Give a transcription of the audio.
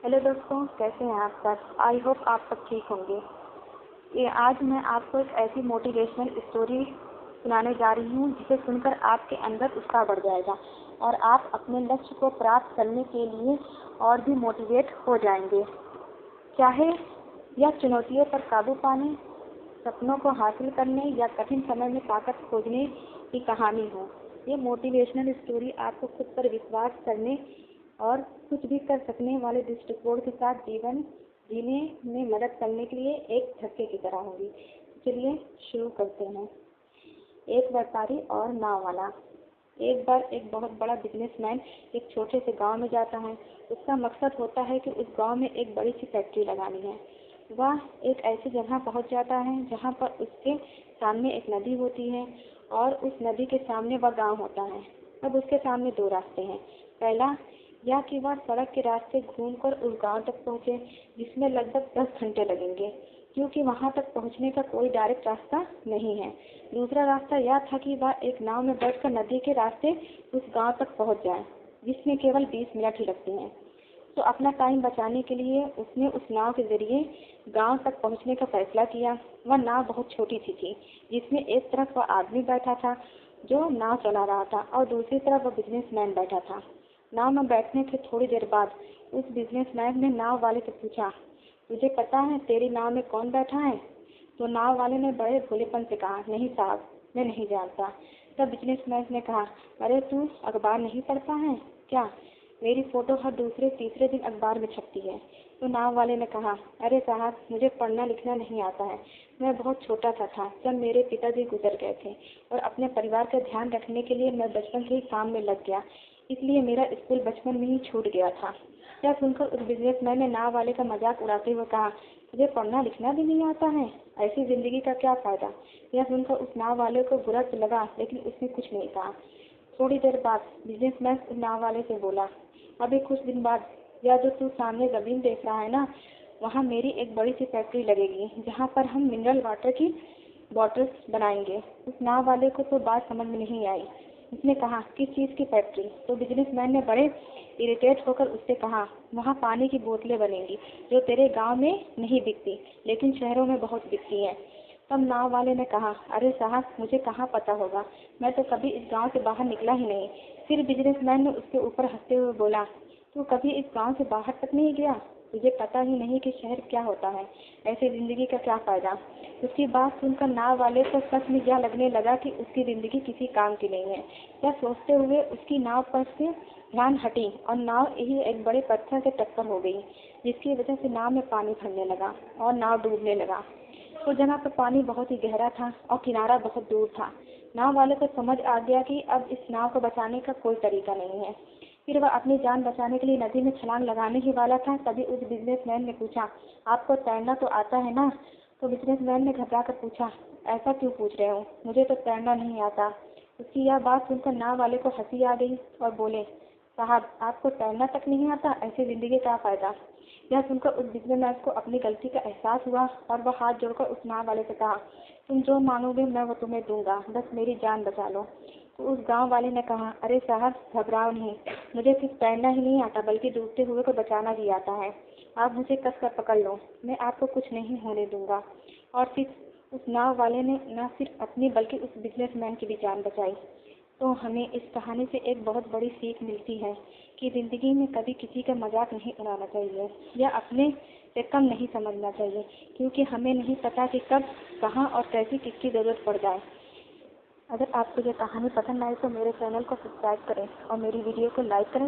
Hello दोस्तों, कैसे हैं आप सब। आई होप आप सब ठीक होंगे। ये आज मैं आपको एक ऐसी मोटिवेशनल स्टोरी सुनाने जा रही हूँ जिसे सुनकर आपके अंदर उत्साह बढ़ जाएगा और आप अपने लक्ष्य को प्राप्त करने के लिए और भी मोटिवेट हो जाएंगे। चाहे यह चुनौतियों पर काबू पाने, सपनों को हासिल करने या कठिन समय में ताकत खोजने की कहानी हो, ये मोटिवेशनल स्टोरी आपको खुद पर विश्वास करने और कुछ भी कर सकने वाले दृष्टिकोण के साथ जीवन जीने में मदद करने के लिए एक झटके की तरह होगी। चलिए शुरू करते हैं। एक व्यापारी और नाव वाला। एक बार एक बहुत बड़ा बिजनेसमैन एक छोटे से गांव में जाता है। उसका मकसद होता है कि उस गांव में एक बड़ी सी फैक्ट्री लगानी है। वह एक ऐसी जगह पहुंच जाता है जहां पर उसके सामने एक नदी होती है और उस नदी के सामने वह गांव होता है। अब उसके सामने दो रास्ते हैं। पहला या कि वह सड़क के रास्ते घूमकर उस गांव तक पहुंचे, जिसमें लगभग 10 घंटे लगेंगे, क्योंकि वहां तक पहुंचने का कोई डायरेक्ट रास्ता नहीं है। दूसरा रास्ता यह था कि वह एक नाव में बैठकर नदी के रास्ते उस गांव तक पहुंच जाए, जिसमें केवल 20 मिनट ही लगते हैं। तो अपना टाइम बचाने के लिए उसने उस नाव के जरिए गांव तक पहुंचने का फैसला किया। वह नाव बहुत छोटी सी थी, जिसमें एक तरफ वह आदमी बैठा था जो नाव चला रहा था और दूसरी तरफ वह बिजनेसमैन बैठा था। नाव में बैठने के थोड़ी देर बाद उस बिजनेसमैन ने नाव वाले से पूछा, तुझे पता है तेरी नाव में कौन बैठा है? तो नाव वाले ने बड़े भोलेपन से कहा, नहीं साहब, मैं नहीं जानता। तब बिजनेसमैन ने कहा, अरे तू अखबार नहीं पढ़ता है क्या? मेरी फोटो हर दूसरे तीसरे दिन अखबार में छपती है। तो नाव वाले ने कहा, अरे साहब, मुझे पढ़ना लिखना नहीं आता है। मैं बहुत छोटा सा था जब मेरे पिताजी गुजर गए थे और अपने परिवार का ध्यान रखने के लिए मैं बचपन से ही काम में लग गया, इसलिए मेरा स्कूल बचपन में ही छूट गया था। यह सुनकर उस बिजनेसमैन ने नाव वाले का मजाक उड़ाते हुए कहा, तुझे पढ़ना लिखना भी नहीं आता है, ऐसी जिंदगी का क्या फायदा? यह सुनकर उस नाव वाले को बुरा तो लगा, लेकिन उसने कुछ नहीं कहा। थोड़ी देर बाद बिजनेसमैन उस नाव वाले से बोला, अभी कुछ दिन बाद यह जो तू सामने जमीन देख रहा है ना, वहाँ मेरी एक बड़ी सी फैक्ट्री लगेगी जहाँ पर हम मिनरल वाटर की बॉटल्स बनाएंगे। उस नाव वाले को तो बात समझ में नहीं आई। उसने कहा, किस चीज़ की फैक्ट्री? तो बिजनेसमैन ने बड़े इरिटेट होकर उससे कहा, वहाँ पानी की बोतलें बनेंगी जो तेरे गांव में नहीं बिकती लेकिन शहरों में बहुत बिकती हैं। तब नाव वाले ने कहा, अरे साहब, मुझे कहाँ पता होगा, मैं तो कभी इस गांव से बाहर निकला ही नहीं। फिर बिजनेसमैन ने उसके ऊपर हंसते हुए बोला, तू कभी इस गांव से बाहर तक नहीं गया? तुझे पता ही नहीं कि शहर क्या होता है, ऐसी जिंदगी का क्या फायदा? उसकी बात सुनकर नाव वाले को सच में यह लगने लगा कि उसकी जिंदगी किसी काम की नहीं है। यह सोचते हुए उसकी नाव पर से ध्यान हटी और नाव ही एक बड़े पत्थर से टक्कर हो गई, जिसकी वजह से नाव में पानी भरने लगा और नाव डूबने लगा। तो जगह पर पानी बहुत ही गहरा था और किनारा बहुत दूर था। नाव वाले को समझ आ गया कि अब इस नाव को बचाने का कोई तरीका नहीं है। फिर वह अपनी जान बचाने के लिए नदी में छलांग लगाने ही वाला था, तभी उस बिजनेसमैन ने पूछा, आपको तैरना तो आता है ना? तो बिजनेसमैन ने घबरा कर पूछा, ऐसा क्यों पूछ रहे हो, मुझे तो तैरना नहीं आता। उसकी यह बात सुनकर नाव वाले को हंसी आ गई और बोले, साहब, आपको तैरना तक नहीं आता, ऐसी जिंदगी का फायदा? यह सुनकर उस बिजनेसमैन को अपनी गलती का एहसास हुआ और वह हाथ जोड़कर उस नाव वाले से कहा, तुम जो मांगोगे मैं वो तुम्हें दूंगा, बस मेरी जान बचा लो। तो उस गांव वाले ने कहा, अरे साहब, घबराओ नहीं, मुझे सिर्फ तैरना ही नहीं आता बल्कि डूबते हुए को बचाना भी आता है। आप मुझे कस कर पकड़ लो, मैं आपको कुछ नहीं होने दूंगा। और फिर उस नाव वाले ने न सिर्फ अपनी बल्कि उस बिजनेसमैन की भी जान बचाई। तो हमें इस कहानी से एक बहुत बड़ी सीख मिलती है कि जिंदगी में कभी किसी का मजाक नहीं उड़ाना चाहिए या अपने से कम नहीं समझना चाहिए, क्योंकि हमें नहीं पता कि कब, कहाँ और कैसी किसकी जरूरत पड़ जाए। अगर आपको यह कहानी पसंद आए तो मेरे चैनल को सब्सक्राइब करें और मेरी वीडियो को लाइक करें।